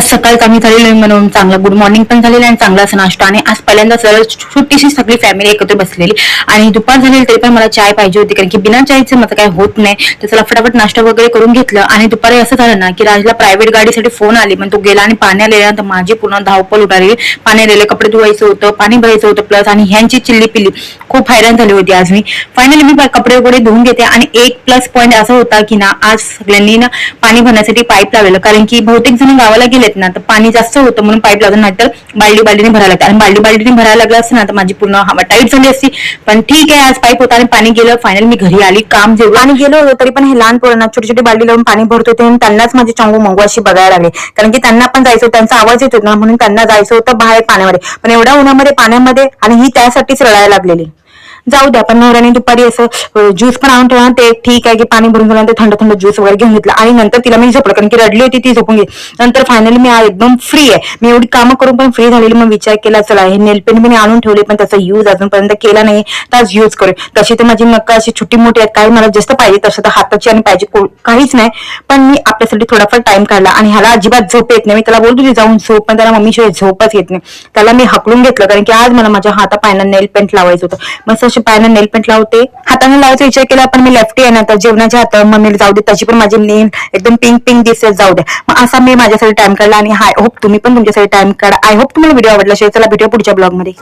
आज सकाळ आम्ही झालेलो म्हणून चांगला गुड मॉर्निंग पण झालेलं आणि चांगला असा नाश्ता. आणि आज पहिल्यांदा सरळ छोटीशी सगळी फॅमिली एकत्र बसलेली आणि दुपार झालेली तरी पण मला चाय पाहिजे होती, कारण की बिना चायचं माझं काय होत नाही. तर चला फटाफट नाश्ता वगैरे करून घेतलं. आणि दुपारी असं झालं ना की राजला प्रायव्हेट गाडीसाठी फोन आली, पण तो गेला आणि पाणी आलेला. तर माझी पूर्ण धावपळ उडाली. पाणी आलेले, कपडे धुवायचं होतं, पाणी भरायचं होतं प्लस, आणि ह्यांची चिल्ली पिल्ली खूप हैराण झाली होती. आज मी फायनली मी कपडे वगैरे धुवून घेते. आणि एक प्लस पॉईंट असा होता की ना आज सगळ्यांनी ना पाणी भरण्यासाठी पाईप लावलेलं, कारण की बहुतेक जण गावाला गेलेत ना तर पाणी जास्त होतं म्हणून पाईप लावलं, नाहीतर बाल्डीने भरायला लागतं. आणि बाल्डीने भरायला लागलं असतं ना तर माझी पूर्ण हवा टाईट झाली असती. पण ठीक आहे, आज पाईप होता आणि पाणी गेलं. फायनल मी घरी आली, काम जेवढं आणि गेलो होतो तरी पण हे लहान पोरांना छोटी छोटी बाल्डी लावून पाणी भरत होते आणि त्यांनाच माझी चांगू मंगू अशी बघायला लागली, कारण की त्यांना पण जायचं होतं, त्यांचा आवाज येत होता म्हणून त्यांना जायचं होतं बाहेर पाण्यामध्ये. पण एवढ्या उन्हामध्ये पाण्यामध्ये आणि ही त्यासाठीच रडायला लागलेली. जाऊ द्या. पण नवऱ्याने दुपारी असं ज्यूस पण आणून ठेवला, ते ठीक आहे की पाणी भरून झाल्यानंतर थंड थंड ज्यूस वगैरे घेऊन घेतला. आणि नंतर तिला मी झोपलं, कारण की रडली होती ती, झोपून गेली. नंतर फायनली मी एकदम फ्री आहे. मी एवढी कामं करून पण फ्री झालेली. मग विचार केला चला हे नेलपेंट मी आणून ठेवले, पण त्याचा युज अजूनपर्यंत केला नाही, तर युज करू. तशी तर माझी नक्का अशी छोटी मोठी आहेत, काही मला जास्त पाहिजे तसं तर हाताची आणि पाहिजे काहीच नाही. पण मी आपल्यासाठी थोडाफार टाइम काढला. आणि ह्याला अजिबात झोप येत नाही. मी त्याला बोलतो तुझी जाऊन झोप, पण त्याला मम्मीशिवाय झोपच येत नाही. त्याला मी हकलून घेतलं, कारण की आज मला माझ्या हाता पायानं नेल पेंट लावायचं होतं. मस्त अशी पायानं नेल पेंट लावते, हाताने लावायचा विचार केला, पण मी लेफ्टी आहे ना, तर जेवणाच्या हातावर मम्मीला जाऊ दे, तशी पण माझी नेल एकदम पिंक पिंक दिसत, जाऊ द्या. मग असा मी माझ्यासाठी टाइम काढला. आणि आय होप तुम्ही पण तुमच्यासाठी टाइम काढा. आय होप तुम्हाला व्हिडिओ आवडला असेल. चला भेटूया पुढच्या ब्लॉग मध्ये.